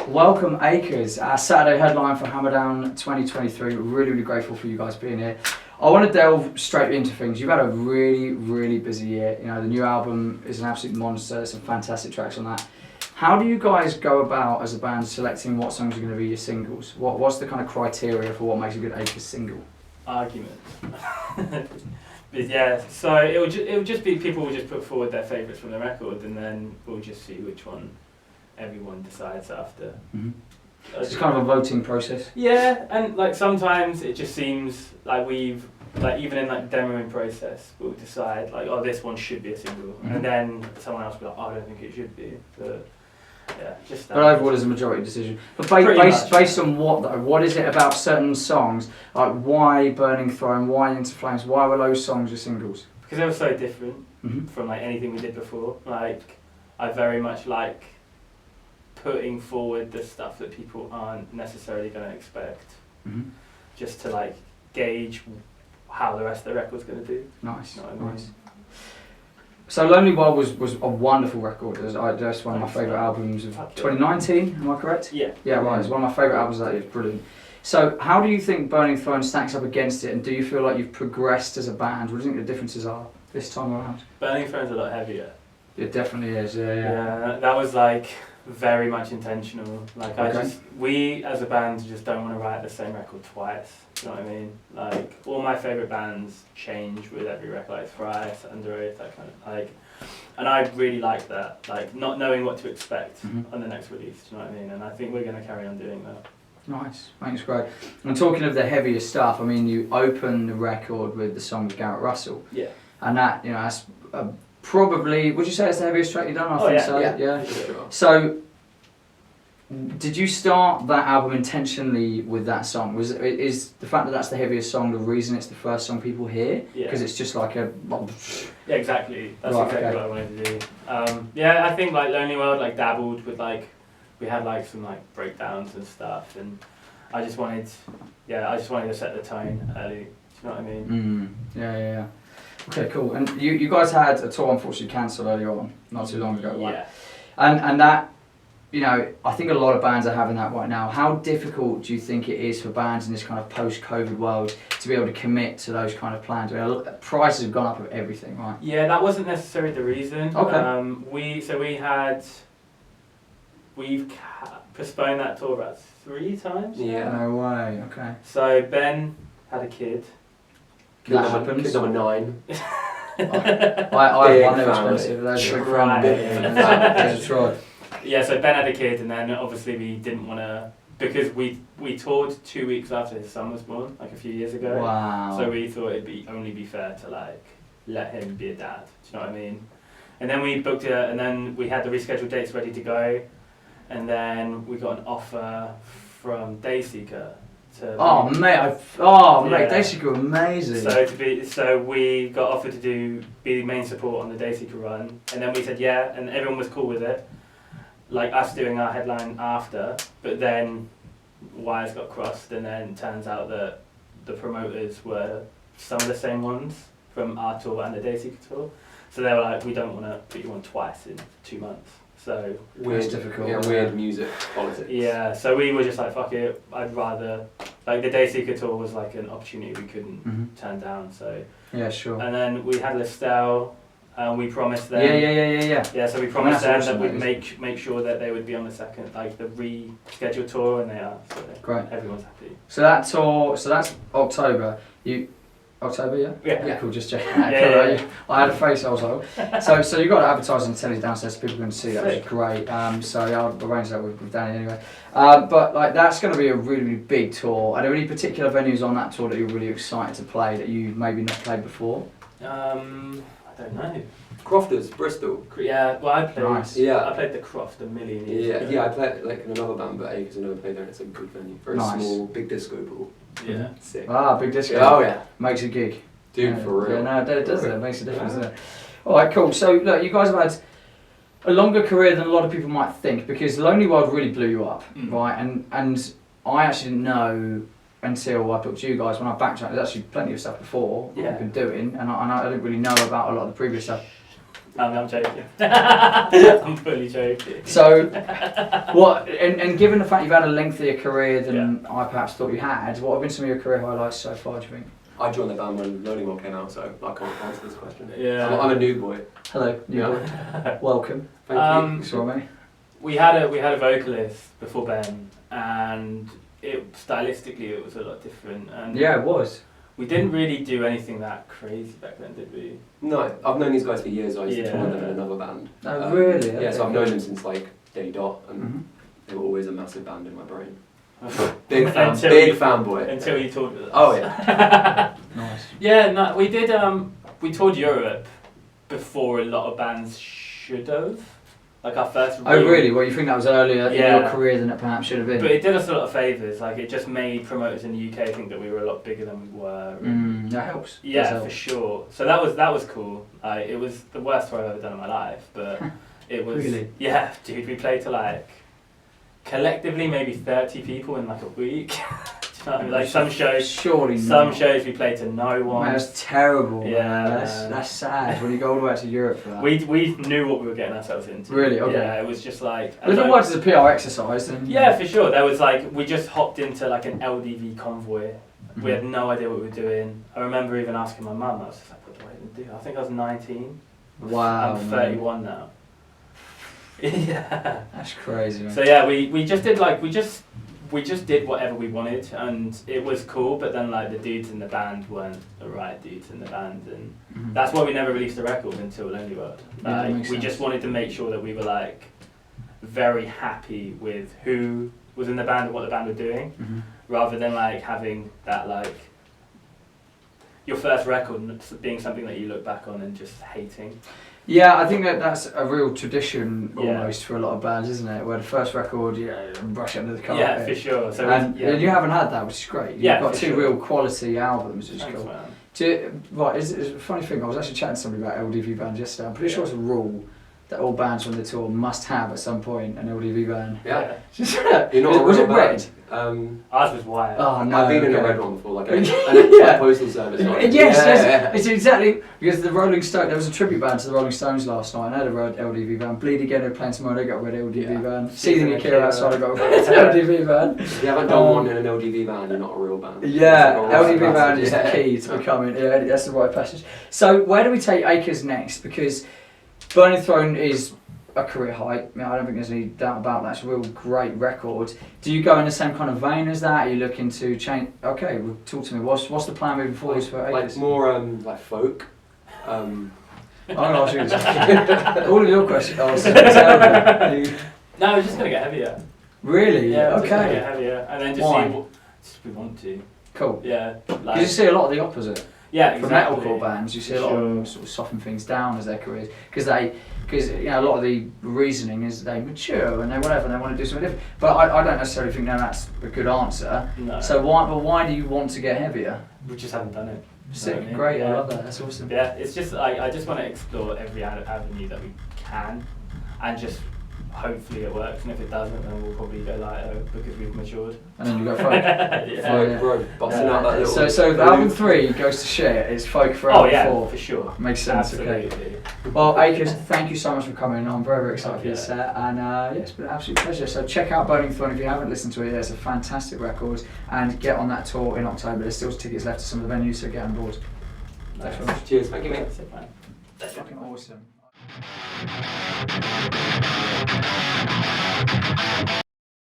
Welcome Acres, our Saturday headline for Hammerdown 2023. We're really grateful for you guys being here. I want to delve straight into things. You've had a really busy year. You know, the new album is an absolute monster. There's some fantastic tracks on that. How do you guys go about as a band selecting what songs are going to be your singles? What's the kind of criteria for what makes a good Acres single? Argument. But yeah, so it would just be people will just put forward their favourites from the record, and then we'll just see which one everyone decides after. Mm-hmm. It's kind of a voting process. Yeah, and like sometimes it just seems like we've even in like demoing process we'll decide like, oh, this one should be a single, Mm-hmm. and then someone else will be like, oh, I don't think it should be. But yeah, just that. But overall, it's a majority decision. But based on what though? What is it about certain songs? Like why Burning Throne? Why Into Flames? Why were those songs your singles? Because they were so different Mm-hmm. from like anything we did before. Like I very much like putting forward the stuff that people aren't necessarily going to expect, Mm-hmm. just to like gauge how the rest of the record's going to do. Nice, You know what I mean? nice. So Lonely Wild was a wonderful record. That's one of my favourite albums of 2019, am I correct? Yeah. Yeah, right. It's one of my favourite albums of that year. It's brilliant. So how do you think Burning Throne stacks up against it, and do you feel like you've progressed as a band? What do you think the differences are this time around? Burning Throne's a lot heavier. It definitely is, yeah. Yeah, that was like very much intentional. Like Okay. we as a band just don't want to write the same record twice. You know what I mean? Like all my favourite bands change with every record, like Thrice, Under Oath, that kind of like. And I really like that, like not knowing what to expect Mhm. on the next release. Do you know what I mean? And I think we're going to carry on doing that. Nice, thanks, great. And talking of the heavier stuff, I mean, you open the record with the song with Garrett Russell, Yeah. and that, you know, that's probably, would you say it's the heaviest track you've done? I think yeah, so. yeah. Sure. So, did you start that album intentionally with that song? Is the fact that that's the heaviest song the reason it's the first song people hear? Yeah. Because it's just like a. Yeah, exactly. That's Right, exactly okay. what I wanted to do. Yeah, I think like Lonely World like dabbled with like, we had like some like breakdowns and stuff, and I just wanted to set the tone early. Do you know what I mean? Yeah. Okay, cool. And you guys had a tour unfortunately cancelled earlier on, not too long ago, right? Yeah. And that, you know, I think a lot of bands are having that right now. How difficult do you think it is for bands in this kind of post-COVID world to be able to commit to those kind of plans? I mean, prices have gone up of everything, right? Yeah, that wasn't necessarily the reason. Okay. We've postponed that tour about 3 times. Yeah. No way. Okay. So Ben had a kid. That happens. Kid number 9. I one Big they're family. expensive. Those are Right. There's a try. Yeah, so Ben had a kid, and then obviously we didn't want to, because we toured 2 weeks after his son was born, like a few years ago. Wow. So we thought it'd only be fair to like let him be a dad. Do you know what I mean? And then we booked it, and then we had the rescheduled dates ready to go, and then we got an offer from Dayseeker to. Oh mate, Yeah. they should go amazing. So we got offered to be the main support on the Dayseeker run, and then we said yeah, and everyone was cool with it. Like us doing our headline after, but then wires got crossed, and then turns out that the promoters were some of the same ones from our tour and the Dayseeker tour. So they were like, we don't want to put you on twice in 2 months. So That's difficult. Yeah, weird music politics. yeah, so we were just like, fuck it. I'd rather, like the Dayseeker tour was like an opportunity we couldn't Mhm. turn down. So Yeah, sure. and then we had Listel, and we promised them. Yeah. Yeah, so we promised That's them awesome, that we'd that make sure that they would be on the second, like the rescheduled tour, and they are. So Great. everyone's happy. So that tour, so that's October. October, yeah? Yeah. Cool, just checking. Yeah. I had a face, I was like, so you got to advertise on the telly downstairs so people can see that, which is Sick. great. So yeah, I'll arrange that with Danny anyway. But like that's going to be a really big tour. Are there any particular venues on that tour that you're really excited to play that you maybe not played before? I don't know. Crofters, Bristol. Yeah, well I played. Nice. Yeah. I played the Croft a million years Yeah, ago. yeah, I played like in another band, but Acres I never played there, and it's a good venue. Very Nice. small, big disco pool. Yeah. Sick. Ah, big disco. Oh yeah. Makes a gig. Dude, Yeah, for real. Yeah, no, it does. It makes a difference. Doesn't it? All right, cool. So look, you guys have had a longer career than a lot of people might think because Lonely World really blew you up, right? And I actually didn't know until I talked to you guys when I backtracked. There's actually plenty of stuff before Yeah. I've been doing, and I didn't really know about a lot of the previous stuff. I'm joking. I'm fully joking. So, what? And given the fact you've had a lengthier career than I perhaps thought you had, what have been some of your career highlights so far? Do you think? I joined the band when Loading More came out, so I can't answer this question. Yeah. I'm a nude boy. Hello, new boy. Welcome. Thank you. Thanks for me. We had a vocalist before Ben, and stylistically it was a lot different. And Yeah, it was. we didn't really do anything that crazy back then, did we? No, I've known these guys for years. I used to Yeah. tour with them in another band. Oh, really? Yeah, so Okay. I've known them since like Day Dot, and Mhm. they were always a massive band in my brain. Until Big you- fanboy. Until you toured with us. Oh yeah. Nice. Yeah, no, we did. We toured Europe before a lot of bands should have. Like our first. Oh, really? Well, you think that was earlier in Yeah. your career than it perhaps should have been? But it did us a lot of favours. Like it just made promoters in the UK think that we were a lot bigger than we were. That helps. Does Yeah, help. for sure. So that was cool. It was the worst tour I've ever done in my life, but it was. Really? Yeah, dude. We played to like collectively maybe 30 people in like a week. Do you know what I mean? Like some shows. Surely Some not. shows we played to no one. Man, that's terrible. Yeah, man. man. That's sad when you go all the way out to Europe for that. We knew what we were getting ourselves into. Really? Okay. Yeah, it was just like. But if it worked as a PR exercise, then Yeah, for sure. There was like we just hopped into like an LDV convoy. We had no idea what we were doing. I remember even asking my mum. I was just like, "What do I even do?" I think I was 19. Wow. I'm man. 31 now. Yeah. That's crazy. Man. So yeah, we just did like we just did whatever we wanted, and it was cool. But then like the dudes in the band weren't the right dudes in the band, and Mhm. that's why we never released a record until Lonely World. Yeah, that Like, makes we sense. just wanted to make sure that we were like very happy with who was in the band and what the band were doing, Mhm. rather than like having that like your first record being something that you look back on and just hating. Yeah, I think that's a real tradition Yeah. almost for a lot of bands, isn't it? Where the first record, brush it under the carpet. Yeah, for sure. So And yeah. you haven't had that, which is great. You've Yeah, got for two sure. real quality albums, which is Thanks, cool. man. Right, it's a funny thing. I was actually chatting to somebody about LDV bands yesterday. I'm pretty sure it's a rule that all bands when they tour must have at some point an LDV band. Yeah. You're You're not was a it real red? band. Ours was wired. Oh no! I've been in a okay. red one before, like Yeah. a postal service. Right? Yes, Yeah, yes, yeah. it's exactly because the Rolling Stones. There was a tribute band to the Rolling Stones last night. And I had a red LDV band. Bleed Again, they're playing tomorrow. They got a red LDV Yeah. band. Seething Seething Akira Akira outside. I got a red LDV band. If you haven't done one in an LDV band, you're not a real band. Yeah, It's like a LDV rite of band is the passage. key to becoming. Yeah, that's the right passage. So where do we take Acres next? Because Burning Throne is a career high. I don't think there's any doubt about that. It's a real great record. Do you go in the same kind of vein as that? Are you looking to change? Okay, well, talk to me. What's the plan moving forward for Like Acres? more like folk. I'm gonna ask you this. All of your questions are terrible. No, we're just gonna get heavier. Really? Yeah, we're just gonna get Okay. heavier, and then just Why? see what just we want to. Cool. Yeah, Because you like see a lot of the opposite. yeah, For exactly. metalcore bands, you see a lot of them sort of soften things down as their careers because a lot of the reasoning is they mature and they whatever and they want to do something different. But I don't necessarily think that's a good answer. No, So why do you want to get heavier? we just haven't done it. Sick, I mean, great, I yeah. love that. That's awesome. Yeah, it's just I just want to explore every avenue that we can, and just hopefully it works. And if it doesn't, then we'll probably go lighter because we've matured. And then you go folk. Yeah. Folk, bro, busting out that little. So if album 3 goes to shit, it's folk for Oh album yeah, 4. for sure. Makes sense. Okay. Absolutely. Well, Acres, thank you so much for coming. I'm very, very excited for your Okay. set, and yeah, it's been an absolute pleasure. So check out Burning Throne if you haven't listened to it yet. It's a fantastic record, and get on that tour in October. There's still tickets left to some of the venues, so get on board. Thanks very much. Cheers, thank you, mate. That's it, man. That's fucking awesome.